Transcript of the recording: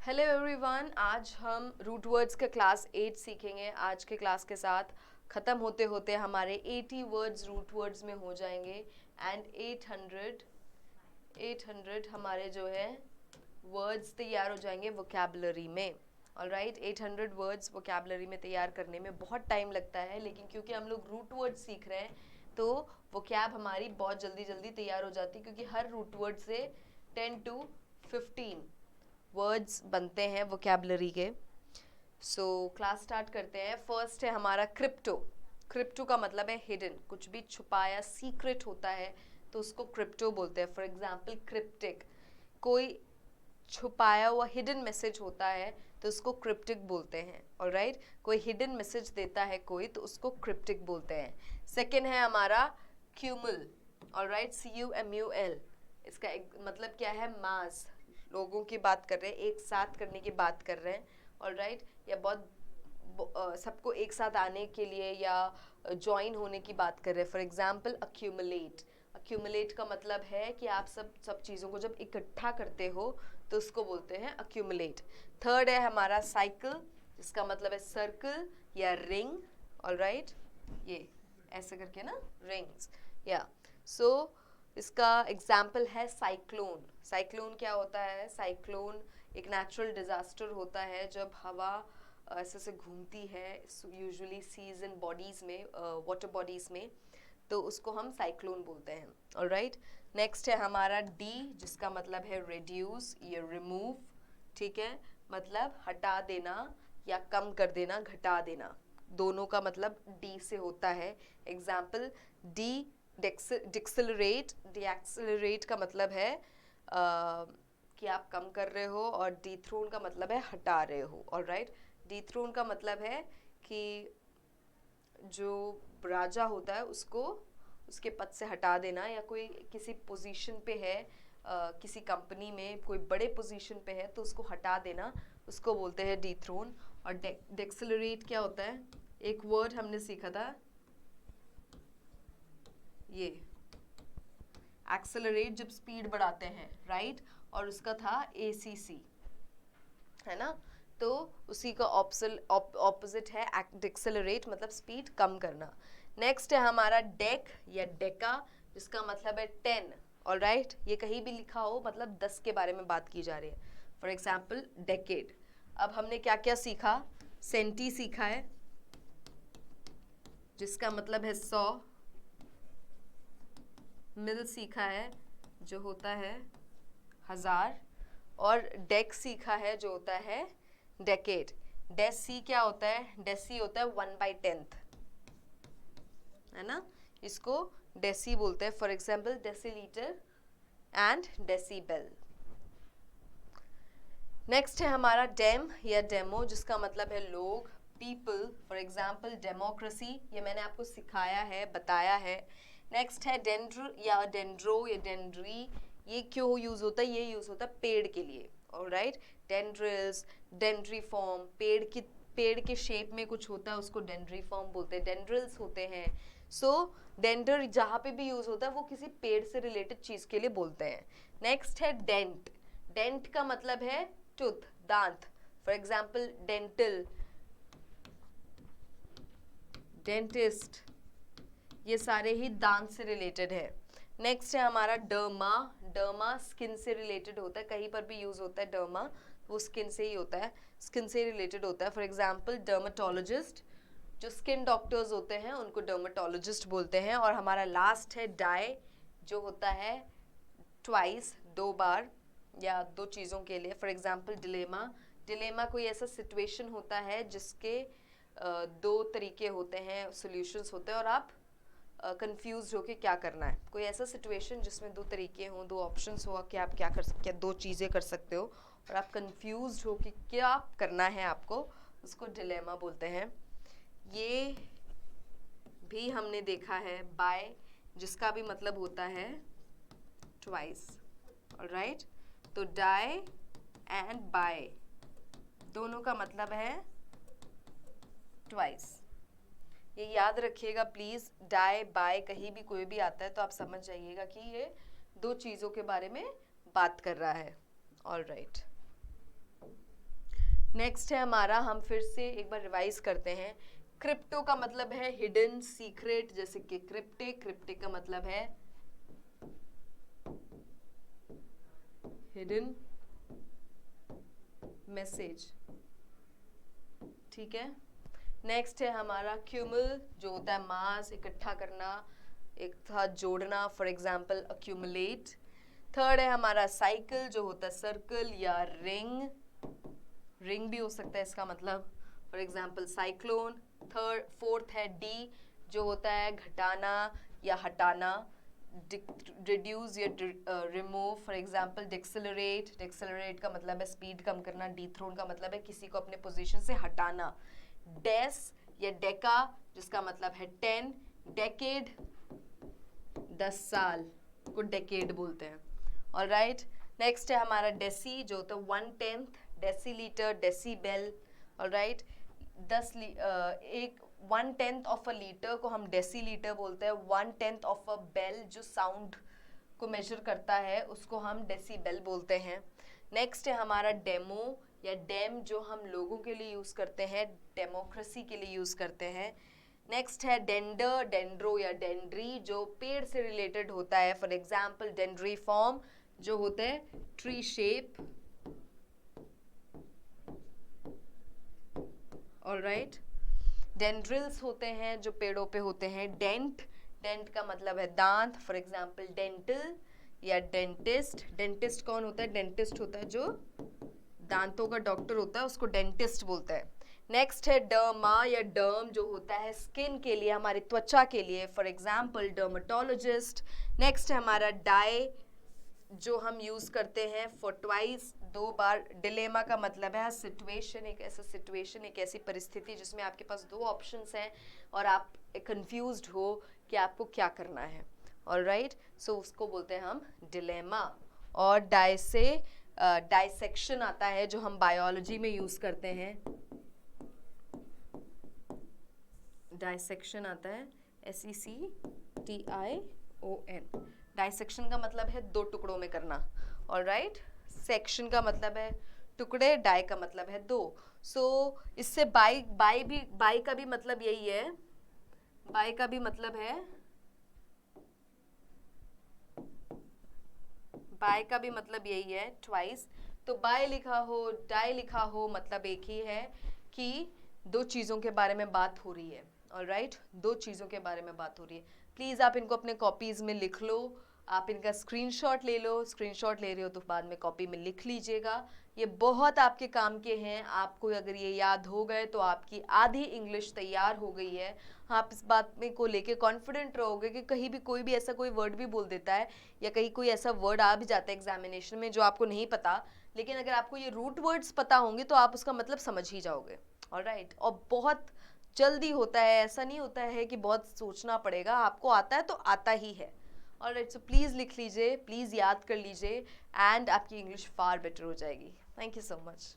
Hello everyone, आज हम root words का क्लास 8 सीखेंगे। आज के क्लास के साथ ख़त्म होते होते हमारे 80 वर्ड्स रूट वर्ड्स में हो जाएंगे एंड 800 हमारे जो है वर्ड्स तैयार हो जाएंगे वोकैबुलरी में। ऑलराइट, 800 वर्ड्स वोकैबुलरी में तैयार करने में बहुत टाइम लगता है, लेकिन क्योंकि हम लोग रूट वर्ड्स सीख रहे हैं तो वोकैब हमारी बहुत जल्दी जल्दी तैयार हो जाती है, क्योंकि हर रूट वर्ड से 10 to 15 वर्ड्स बनते हैं वोकैबुलरी के। सो क्लास स्टार्ट करते हैं। फर्स्ट है हमारा क्रिप्टो। क्रिप्टो का मतलब है हिडन, कुछ भी छुपाया सीक्रेट होता है तो उसको क्रिप्टो बोलते हैं। फॉर एग्जाम्पल क्रिप्टिक, कोई छुपाया हुआ हिडन मैसेज होता है तो उसको क्रिप्टिक बोलते हैं। ऑलराइट, कोई हिडन मैसेज देता है कोई तो उसको क्रिप्टिक बोलते हैं। सेकेंड है हमारा क्यूमुल। ऑलराइट, CUMUL, इसका मतलब क्या है? मास, लोगों की बात कर रहे हैं, एक साथ करने की बात कर रहे हैं। ऑलराइट, या बहुत सबको एक साथ आने के लिए या ज्वाइन होने की बात कर रहे हैं। For example accumulate. अक्यूमुलेट का मतलब है कि आप सब चीज़ों को जब इकट्ठा करते हो तो उसको बोलते हैं अक्यूमुलेट। थर्ड है हमारा साइकिल, जिसका मतलब है सर्कल या रिंग। ऑलराइट, ये ऐसे करके ना, रिंग्स या सो इसका एग्जाम्पल है साइक्लोन। साइक्लोन क्या होता है? साइक्लोन एक नेचुरल डिजास्टर होता है जब हवा ऐसे ऐसे घूमती है, यूजुअली सीज एंड बॉडीज में, वाटर बॉडीज में, तो उसको हम साइक्लोन बोलते हैं। ऑलराइट, नेक्स्ट है हमारा डी, जिसका मतलब है रिड्यूस या रिमूव। ठीक है, मतलब हटा देना या कम कर देना, घटा देना, दोनों का मतलब डी से होता है। Example D डिक्सेलरेट। डिएक्सेलरेट का मतलब है कि आप कम कर रहे हो, और डिथ्रोन का मतलब है हटा रहे हो। ऑलराइट, डिथ्रोन का मतलब है कि जो राजा होता है उसको उसके पद से हटा देना, या कोई किसी पोजीशन पे है, किसी कंपनी में कोई बड़े पोजीशन पे है तो उसको हटा देना, उसको बोलते हैं डिथ्रोन। और डेक्सेलरेट क्या होता है? एक वर्ड हमने सीखा था, ये एक्सेलरेट, जब स्पीड बढ़ाते हैं, राइट, और उसका था ACC, है ना? तो उसी का ऑपोजिट है डिक्सेलरेट, मतलब स्पीड कम करना। नेक्स्ट है हमारा डेक या डेका, जिसका मतलब है 10। ऑलराइट, ये कहीं भी लिखा हो मतलब 10 के बारे में बात की जा रही है। For example decade. अब हमने क्या क्या सीखा? सेंटी सीखा है, जिसका मतलब है 100। मिल सीखा है, जो होता है 1000। और डेक सीखा है, जो होता है डेकेड। डेसी क्या होता है? डेसी होता है 1/10, है ना? इसको डेसी बोलते हैं। For example decilitre and decibel. Next है हमारा डेम या डेमो, जिसका मतलब है लोग, पीपल। फॉर एग्जाम्पल डेमोक्रेसी, ये मैंने आपको सिखाया है, बताया है। नेक्स्ट है डेंड्र या डेंड्रो या डेंड्री। ये क्यों यूज होता है? ये यूज होता है पेड़ के लिए। ऑलराइट, डेंड्रिल्स, डेंड्रीफॉर्म, पेड़ के शेप में कुछ होता है उसको डेंड्रीफॉर्म बोलते हैं। डेंड्रिल्स होते हैं। सो डेंड्र जहाँ पे भी यूज होता है वो किसी पेड़ से रिलेटेड चीज के लिए बोलते हैं। नेक्स्ट है डेंट। डेंट का मतलब है टूथ, दांत। फॉर एग्जाम्पल डेंटल, डेंटिस्ट, ये सारे ही दांत से रिलेटेड है। नेक्स्ट है हमारा डर्मा। डर्मा स्किन से रिलेटेड होता है, कहीं पर भी यूज होता है डर्मा, वो स्किन से ही होता है, स्किन से रिलेटेड होता है। फॉर एग्जाम्पल डर्माटोलॉजिस्ट, जो स्किन डॉक्टर्स होते हैं उनको डर्माटोलॉजिस्ट बोलते हैं। और हमारा लास्ट है डाई, जो होता है ट्वाइस, 2 बार या 2 चीज़ों के लिए। For example dilemma. डिलेमा कोई ऐसा सिचुएशन होता है जिसके 2 तरीके होते हैं, सॉल्यूशंस होते हैं, और आप कंफ्यूज हो कि क्या करना है। कोई ऐसा सिचुएशन जिसमें 2 तरीके हों, 2 ऑप्शंस हो कि आप क्या कर सकते, 2 चीज़ें कर सकते हो, और आप कंफ्यूज हो कि क्या करना है आपको, उसको डिलेमा बोलते हैं। ये भी हमने देखा है बाय, जिसका भी मतलब होता है ट्वाइस। ऑलराइट, तो डाई एंड बाय दोनों का मतलब है ट्वाइस। ये याद रखिएगा प्लीज, डाई बाय कहीं भी कोई भी आता है तो आप समझ जाइएगा कि ये 2 चीजों के बारे में बात कर रहा है। ऑलराइट, नेक्स्ट है हमारा, हम फिर से एक बार रिवाइज करते हैं। क्रिप्टो का मतलब है हिडन सीक्रेट, जैसे कि क्रिप्टिक, क्रिप्टिक का मतलब है हिडन मैसेज, ठीक है। नेक्स्ट है हमारा क्यूमुल, जो होता है मास, इकट्ठा करना, एक साथ जोड़ना, फॉर एग्जाम्पल अक्यूमुलेट। थर्ड है हमारा साइकिल, जो होता है सर्कल या रिंग, रिंग भी हो सकता है इसका मतलब, फॉर एग्जाम्पल साइक्लोन। फोर्थ है डी, जो होता है घटाना या हटाना, रिड्यूस या रिमूव, फॉर एग्जाम्पल डिक्सेलरेट, डिक्सेलरेट का मतलब है स्पीड कम करना, डीथ्रोन का मतलब है किसी को अपने पोजीशन से हटाना। डेस या डेका, जिसका मतलब है 10, डेकेड 10 साल को डेकेड बोलते हैं, ऑलराइट। नेक्स्ट है हमारा डेसी, जो होता है 1/10, decilitre, decibel, alright. 1/10 of a litre को हम डेसीलीटर बोलते हैं। 1/10 ऑफ अ बेल, जो साउंड को मेजर करता है, उसको हम डेसीबेल बोलते हैं। नेक्स्ट है हमारा डेमो या डेम, जो हम लोगों के लिए यूज करते हैं, डेमोक्रेसी के लिए यूज करते हैं। नेक्स्ट है डेंडर, डेंड्रो या डेंड्री, जो पेड़ से रिलेटेड होता है, फॉर एग्जाम्पल डेंड्री फॉर्म, जो होते हैं ट्री शेप, ऑलराइट। डेंड्रिल्स होते हैं जो पेड़ों पे होते हैं। डेंट, डेंट का मतलब है दांत, फॉर एग्जाम्पल डेंटल या डेंटिस्ट। डेंटिस्ट कौन होता है? डेंटिस्ट होता है जो दांतों का डॉक्टर होता है, उसको डेंटिस्ट बोलते हैं। नेक्स्ट है डर्मा या डर्म, जो होता है स्किन के लिए, हमारी त्वचा के लिए, फॉर एग्जाम्पल डर्मेटोलॉजिस्ट। नेक्स्ट है हमारा डाई, जो हम यूज करते हैं फॉर ट्वाइस, 2 बार। डिलेमा का मतलब है सिचुएशन, एक ऐसा सिचुएशन, एक ऐसी परिस्थिति जिसमें आपके पास 2 ऑप्शंस हैं और आप कंफ्यूज्ड हो कि आपको क्या करना है, ऑलराइट। सो उसको बोलते हैं हम डिलेमा। और डाई से डाइसेक्शन आता है, जो हम बायोलॉजी में यूज करते हैं। डाइसेक्शन आता है SECTION। डाइसेक्शन का मतलब है 2 टुकड़ों में करना, ऑलराइट। सेक्शन का मतलब है टुकड़े, डाई का मतलब है 2। सो इससे बाई का भी मतलब यही है, बाई का भी मतलब है, बाय का भी मतलब यही है ट्वाइस। तो बाय लिखा हो, डाई लिखा हो, मतलब एक ही है कि 2 चीज़ों के बारे में बात हो रही है, ऑलराइट। 2 चीज़ों के बारे में बात हो रही है। प्लीज़ आप इनको अपने कॉपीज़ में लिख लो, आप इनका स्क्रीनशॉट ले लो। स्क्रीनशॉट ले रहे हो तो बाद में कॉपी में लिख लीजिएगा। ये बहुत आपके काम के हैं। आपको अगर ये याद हो गए तो आपकी आधी इंग्लिश तैयार हो गई है। आप इस बात में को लेके कॉन्फिडेंट रहोगे कि कहीं भी कोई भी ऐसा कोई वर्ड भी बोल देता है या कहीं कोई ऐसा वर्ड आ भी जाता है एग्जामिनेशन में जो आपको नहीं पता, लेकिन अगर आपको ये रूट वर्ड्स पता होंगे तो आप उसका मतलब समझ ही जाओगे, ऑलराइट। और बहुत जल्दी होता है, ऐसा नहीं होता है कि बहुत सोचना पड़ेगा, आपको आता है तो आता ही है, ऑलराइट। सो प्लीज़ लिख लीजिए, प्लीज़ याद कर लीजिए, एंड आपकी इंग्लिश फार बेटर हो जाएगी। Thank you so much.